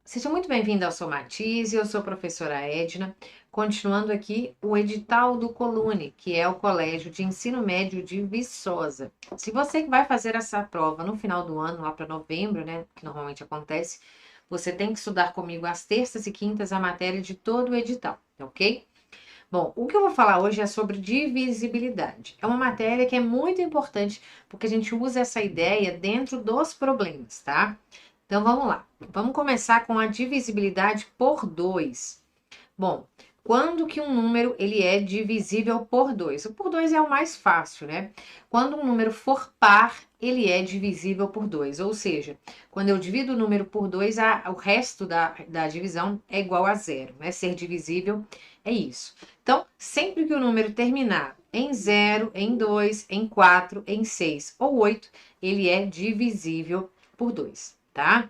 Seja muito bem-vindo ao Sou Matize, eu sou a professora Edna, continuando aqui o edital do Colune, que é o Colégio de Ensino Médio de Viçosa. Se você vai fazer essa prova no final do ano, lá para novembro, né, que normalmente acontece, você tem que estudar comigo às terças e quintas a matéria de todo o edital, ok? Bom, o que eu vou falar hoje é sobre divisibilidade. É uma matéria que é muito importante porque a gente usa essa ideia dentro dos problemas, tá? Então vamos lá. Vamos começar com a divisibilidade por 2. Bom, quando que um número ele é divisível por 2? O por 2 é o mais fácil, né? Quando um número for par, ele é divisível por 2. Ou seja, quando eu divido o número por 2, o resto da divisão é igual a zero, né? Ser divisível é isso. Então, sempre que o número terminar em 0, em 2, em 4, em 6 ou 8, ele é divisível por 2, tá?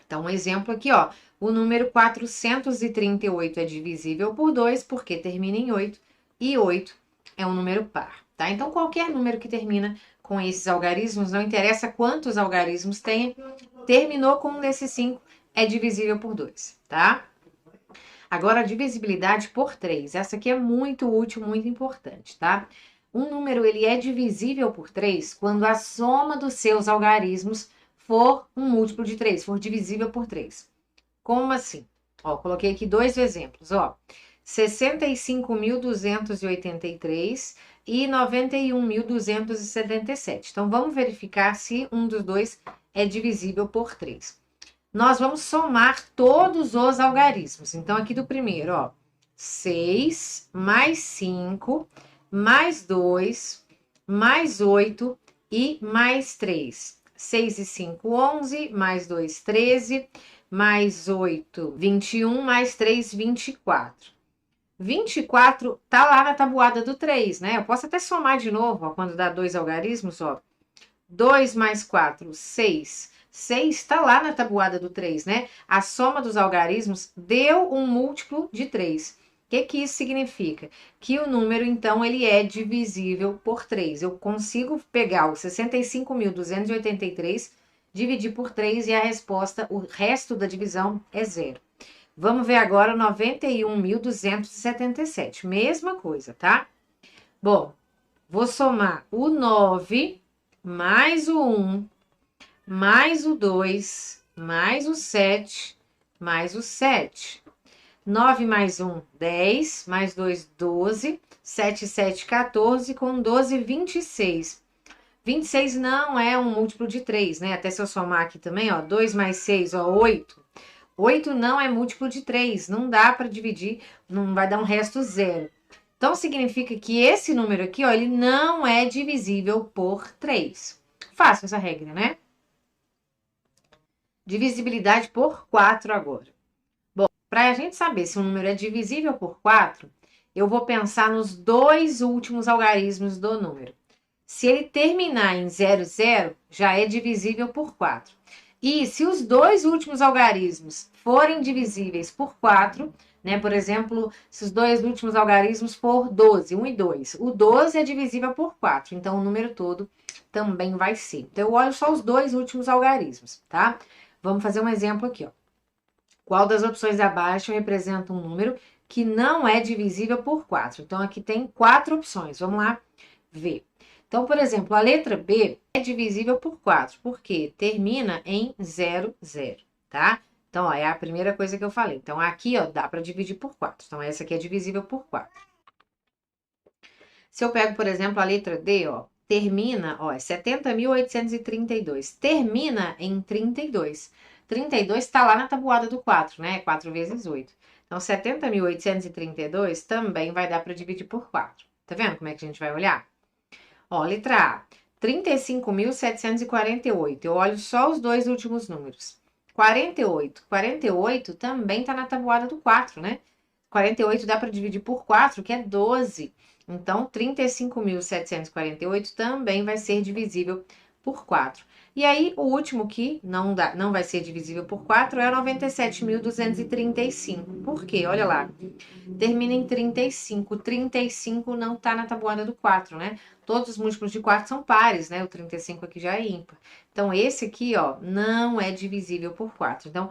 Então, um exemplo aqui, ó. O número 438 é divisível por 2 porque termina em 8 e 8 é um número par, tá? Então, qualquer número que termina com esses algarismos, não interessa quantos algarismos tenha, terminou com um desses 5, é divisível por 2, tá? Agora, a divisibilidade por 3. Essa aqui é muito útil, muito importante, tá? Um número ele é divisível por 3 quando a soma dos seus algarismos for um múltiplo de 3, for divisível por 3. Como assim? Ó, coloquei aqui dois exemplos, ó. 65.283 e 91.277. Então, vamos verificar se um dos dois é divisível por 3. Nós vamos somar todos os algarismos. Então, aqui do primeiro, ó. 6 mais 5 mais 2 mais 8 e mais 3. 6 e 5, 11, mais 2, 13, mais 8, 21, mais 3, 24. 24 tá lá na tabuada do 3, né? Eu posso até somar de novo, ó, quando dá dois algarismos, ó. 2 mais 4, 6. 6 está lá na tabuada do 3, né? A soma dos algarismos deu um múltiplo de 3. O que isso significa? Que o número, então, ele é divisível por 3. Eu consigo pegar o 65.283, dividir por 3 e a resposta, o resto da divisão é zero. Vamos ver agora o 91.277. Mesma coisa, tá? Bom, vou somar o 9 mais o 1, mais o 2, mais o 7, mais o 7. 9 mais 1, 10, mais 2, 12, 7, 7, 14, com 12, 26. 26 não é um múltiplo de 3, né? Até se eu somar aqui também, ó, 2 mais 6, ó, 8. 8 não é múltiplo de 3, não dá para dividir, não vai dar um resto zero. Então, significa que esse número aqui, ó, ele não é divisível por 3. Fácil essa regra, né? Divisibilidade por 4 agora. Bom, para a gente saber se um número é divisível por 4, eu vou pensar nos dois últimos algarismos do número. Se ele terminar em 00, já é divisível por 4. E se os dois últimos algarismos forem divisíveis por 4, né? Por exemplo, se os dois últimos algarismos for 12, 1 e 2. O 12 é divisível por 4, então o número todo também vai ser. Então, eu olho só os dois últimos algarismos, tá? Vamos fazer um exemplo aqui, ó. Qual das opções abaixo representa um número que não é divisível por 4? Então, aqui tem 4 opções. Vamos lá ver. Então, por exemplo, a letra B é divisível por 4, porque termina em 00, tá? Então, ó, é a primeira coisa que eu falei. Então, aqui, ó, dá para dividir por 4. Então, essa aqui é divisível por 4. Se eu pego, por exemplo, a letra D, ó, termina, ó, é 70.832. Termina em 32. 32 está lá na tabuada do 4, né? 4 vezes 8. Então, 70.832 também vai dar para dividir por 4. Tá vendo como é que a gente vai olhar? Ó, letra A, 35.748. Eu olho só os dois últimos números. 48. 48 também está na tabuada do 4, né? 48 dá para dividir por 4, que é 12. Então, 35.748 também vai ser divisível por 4. E aí, o último que não vai ser divisível por 4 é 97.235. Por quê? Olha lá. Termina em 35. 35 não está na tabuada do 4, né? Todos os múltiplos de 4 são pares, né? O 35 aqui já é ímpar. Então, esse aqui, ó, não é divisível por 4. Então,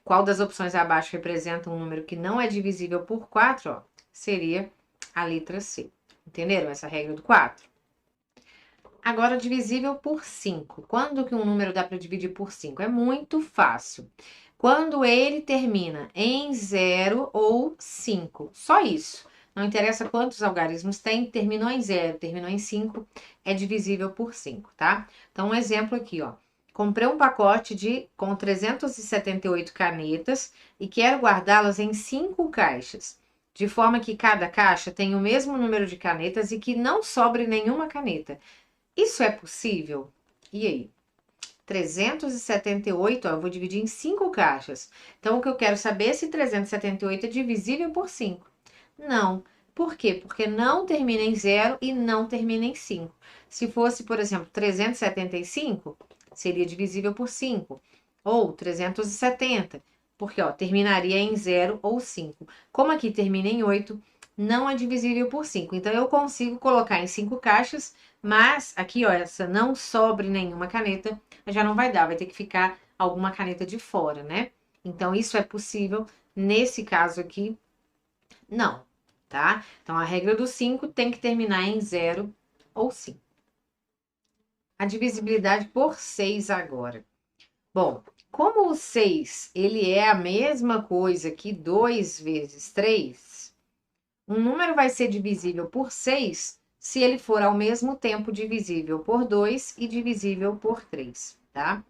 qual das opções abaixo representa um número que não é divisível por 4? Ó, seria a letra C. Entenderam essa regra do 4? Agora, divisível por 5. Quando que um número dá para dividir por 5? É muito fácil. Quando ele termina em 0 ou 5. Só isso. Não interessa quantos algarismos tem, terminou em 0, terminou em 5, é divisível por 5, tá? Então, um exemplo aqui, ó. Comprei um pacote com 378 canetas e quero guardá-las em 5 caixas, de forma que cada caixa tenha o mesmo número de canetas e que não sobre nenhuma caneta. Isso é possível? E aí? 378, ó, eu vou dividir em 5 caixas. Então, o que eu quero saber é se 378 é divisível por 5. Não. Por quê? Porque não termina em 0 e não termina em 5. Se fosse, por exemplo, 375, seria divisível por 5. Ou 370, porque ó, terminaria em 0 ou 5. Como aqui termina em 8, não é divisível por 5. Então, eu consigo colocar em 5 caixas, mas aqui, ó, essa não sobre nenhuma caneta, já não vai dar, vai ter que ficar alguma caneta de fora, né? Então, isso é possível. Nesse caso aqui, não, tá? Então, a regra do 5 tem que terminar em 0 ou 5. A divisibilidade por 6 agora. Bom, como o 6, ele é a mesma coisa que 2 vezes 3, um número vai ser divisível por 6 se ele for ao mesmo tempo divisível por 2 e divisível por 3, tá?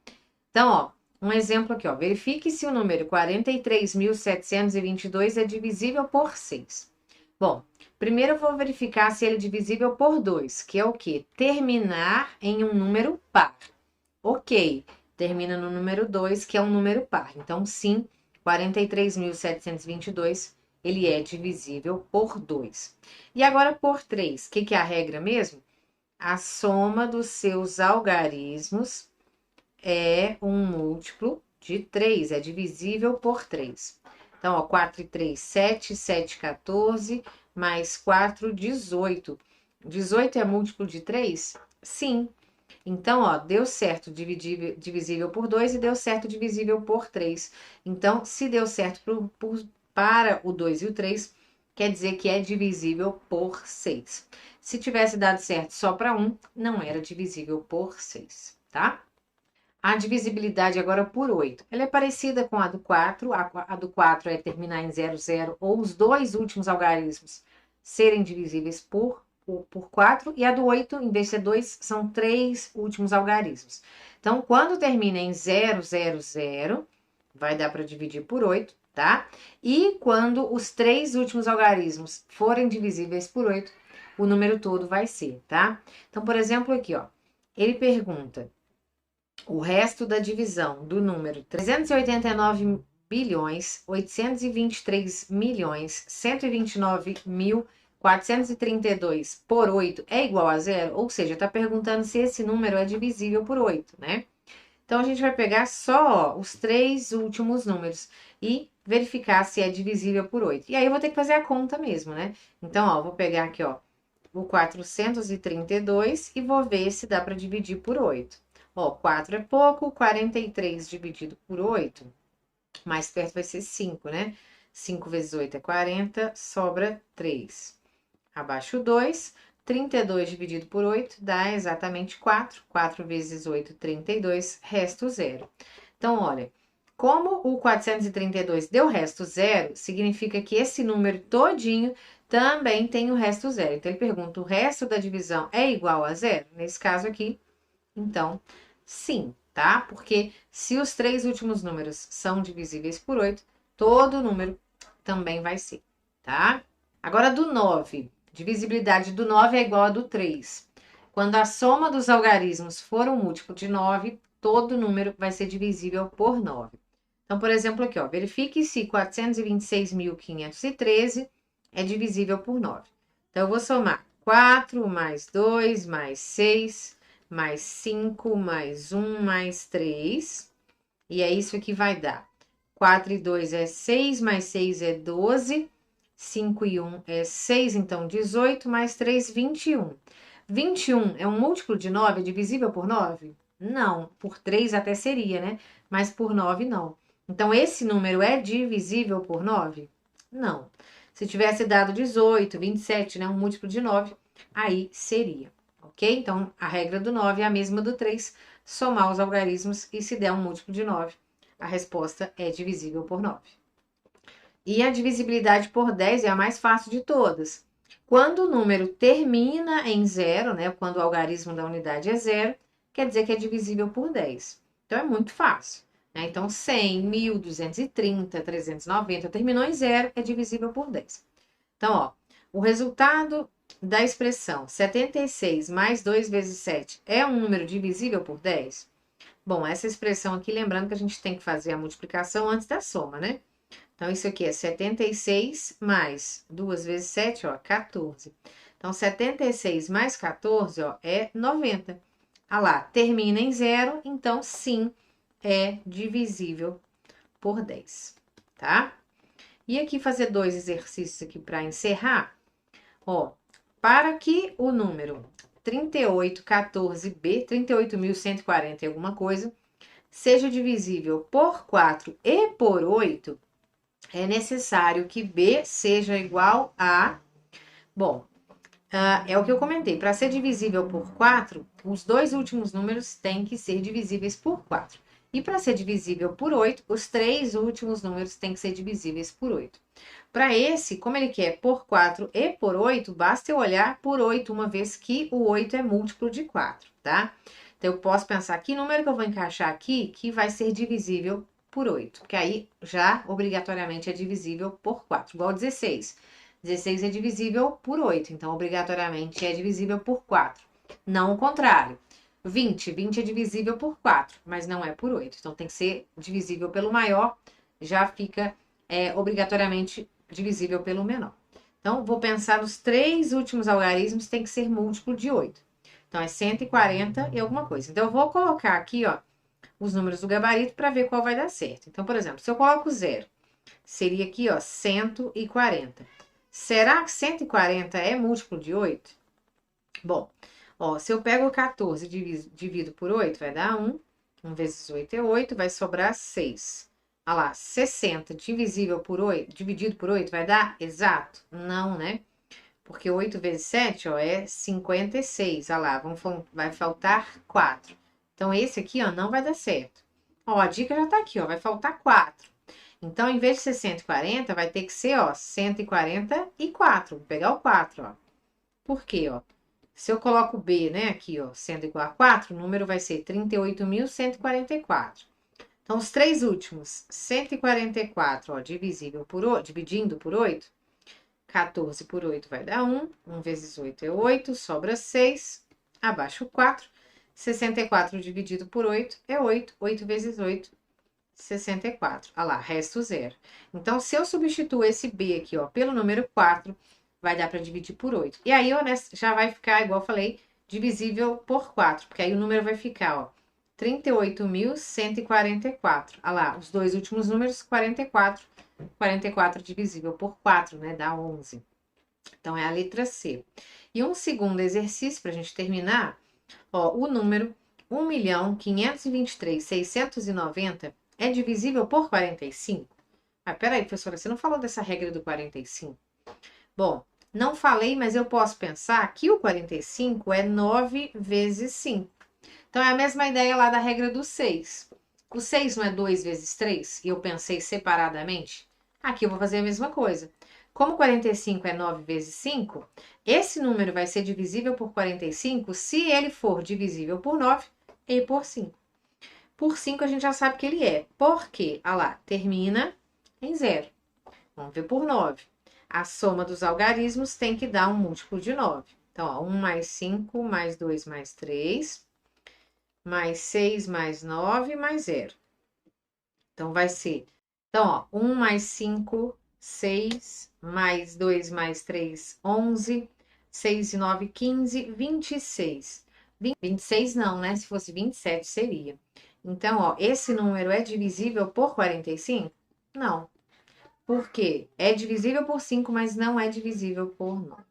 Então, ó, um exemplo aqui, ó. Verifique se o número 43.722 é divisível por 6. Bom, primeiro eu vou verificar se ele é divisível por 2, que é o quê? Terminar em um número par. Ok, termina no número 2, que é um número par. Então, sim, 43.722, ele é divisível por 2. E agora por 3, o que é a regra mesmo? A soma dos seus algarismos é um múltiplo de 3, é divisível por 3. Então, ó, 4 e 3, 7, 7, 14, mais 4, 18. 18 é múltiplo de 3? Sim. Então, ó, deu certo divisível por 2 e deu certo divisível por 3. Então, se deu certo para o 2 e o 3, quer dizer que é divisível por 6. Se tivesse dado certo só para 1, não era divisível por 6, tá? A divisibilidade agora por 8. Ela é parecida com a do 4. A do 4 é terminar em 0, 0, ou os dois últimos algarismos serem divisíveis por 4. E a do 8, em vez de ser 2, são 3 últimos algarismos. Então, quando termina em 0, 0, 0, vai dar para dividir por 8, tá? E quando os 3 últimos algarismos forem divisíveis por 8, o número todo vai ser, tá? Então, por exemplo, aqui, ó, ele pergunta o resto da divisão do número 389 bilhões 823 milhões 129 mil 432 por 8 é igual a zero, ou seja, está perguntando se esse número é divisível por 8, né? Então, a gente vai pegar só os 3 últimos números e verificar se é divisível por 8. E aí, eu vou ter que fazer a conta mesmo, né? Então, ó, vou pegar aqui, ó, o 432 e vou ver se dá para dividir por 8. Ó, 4 é pouco, 43 dividido por 8, mais perto vai ser 5, né? 5 vezes 8 é 40, sobra 3. Abaixo 2, 32 dividido por 8 dá exatamente 4. 4 vezes 8, 32, resto 0. Então, olha, como o 432 deu resto 0, significa que esse número todinho também tem o resto 0. Então, ele pergunta, o resto da divisão é igual a 0? Nesse caso aqui, então, sim, tá? Porque se os 3 últimos números são divisíveis por 8, todo número também vai ser, tá? Agora, do 9. Divisibilidade do 9 é igual a do 3. Quando a soma dos algarismos for um múltiplo de 9, todo número vai ser divisível por 9. Então, por exemplo, aqui, ó, verifique se 426.513 é divisível por 9. Então, eu vou somar 4 mais 2 mais 6 mais 5 mais 1 mais 3. E é isso que vai dar. 4 e 2 é 6, mais 6 é 12. 5 e 1 é 6, então 18, mais 3, 21. 21 é um múltiplo de 9, é divisível por 9? Não, por 3 até seria, né? Mas por 9 não. Então, esse número é divisível por 9? Não. Se tivesse dado 18, 27, né, um múltiplo de 9, aí seria, ok? Então, a regra do 9 é a mesma do 3, somar os algarismos e se der um múltiplo de 9, a resposta é divisível por 9. E a divisibilidade por 10 é a mais fácil de todas. Quando o número termina em zero, né, quando o algarismo da unidade é zero, quer dizer que é divisível por 10. Então, é muito fácil. Né? Então, 100, 1.230, 390, terminou em zero, é divisível por 10. Então, ó, o resultado da expressão 76 mais 2 vezes 7 é um número divisível por 10? Bom, essa expressão aqui, lembrando que a gente tem que fazer a multiplicação antes da soma, né? Então, isso aqui é 76 mais 2 vezes 7, ó, 14. Então, 76 mais 14, ó, é 90. Ah lá, termina em zero, então sim, é divisível por 10, tá? E aqui fazer dois exercícios aqui para encerrar. Ó, para que o número 3814b, 38.140 e alguma coisa, seja divisível por 4 e por 8, é necessário que b seja igual a... Bom, é o que eu comentei. Para ser divisível por 4, os dois últimos números têm que ser divisíveis por 4. E para ser divisível por 8, os três últimos números têm que ser divisíveis por 8. Para esse, como ele quer por 4 e por 8, basta eu olhar por 8, uma vez que o 8 é múltiplo de 4, tá? Então, eu posso pensar que número que eu vou encaixar aqui que vai ser divisível por 8, porque aí já obrigatoriamente é divisível por 4, igual 16. 16 é divisível por 8, então obrigatoriamente é divisível por 4. Não o contrário. 20 é divisível por 4, mas não é por 8. Então tem que ser divisível pelo maior, já fica obrigatoriamente divisível pelo menor. Então, vou pensar nos três últimos algarismos, tem que ser múltiplo de 8. Então, é 140 e alguma coisa. Então, eu vou colocar aqui, ó, os números do gabarito para ver qual vai dar certo. Então, por exemplo, se eu coloco 0, seria aqui, ó, 140. Será que 140 é múltiplo de 8? Bom, ó, se eu pego 14 e divido por 8, vai dar 1. 1 vezes 8 é 8, vai sobrar 6. Olha lá, 60 divisível por 8, dividido por 8 vai dar exato? Não, né? Porque 8 vezes 7, ó, é 56. Olha lá, vai faltar 4. Então, esse aqui, ó, não vai dar certo. Ó, a dica já tá aqui, ó, vai faltar 4. Então, em vez de ser 140, vai ter que ser, ó, 144. Vou pegar o 4, ó. Por quê, ó? Se eu coloco B, né, aqui, ó, sendo igual a 4, o número vai ser 38.144. Então, os três últimos, 144, ó, dividindo por 8, 14 por 8 vai dar 1. 1 vezes 8 é 8, sobra 6, abaixo 4. 64 dividido por 8 é 8. 8 vezes 8, 64. Olha lá, resto 0. Então, se eu substituo esse B aqui, ó, pelo número 4, vai dar para dividir por 8. E aí, ó, já vai ficar, igual eu falei, divisível por 4, porque aí o número vai ficar, ó, 38.144. Olha lá, os dois últimos números, 44. 44 divisível por 4, né, dá 11. Então, é a letra C. E um segundo exercício, para a gente terminar, ó, o número 1.523.690 é divisível por 45? Ah, peraí, professora, você não falou dessa regra do 45? Bom, não falei, mas eu posso pensar que o 45 é 9 vezes 5. Então, é a mesma ideia lá da regra do 6. O 6 não é 2 vezes 3? E eu pensei separadamente? Aqui eu vou fazer a mesma coisa. Como 45 é 9 vezes 5, esse número vai ser divisível por 45 se ele for divisível por 9 e por 5. Por 5 a gente já sabe que ele é. Por quê? Ah lá, termina em 0. Vamos ver por 9. A soma dos algarismos tem que dar um múltiplo de 9. Então, ó, 1 mais 5, mais 2 mais 3, mais 6 mais 9, mais 0. Então, vai ser... Então, ó, 1 mais 5, 6, mais 2 mais 3, 11, 6 e 9, 15, 26. 26 não, né? Se fosse 27 seria. Então, ó, esse número é divisível por 45? Não. Por quê? É divisível por 5, mas não é divisível por 9.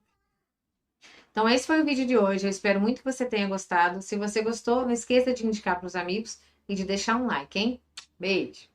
Então, esse foi o vídeo de hoje. Eu espero muito que você tenha gostado. Se você gostou, não esqueça de indicar para os amigos e de deixar um like, hein? Beijo!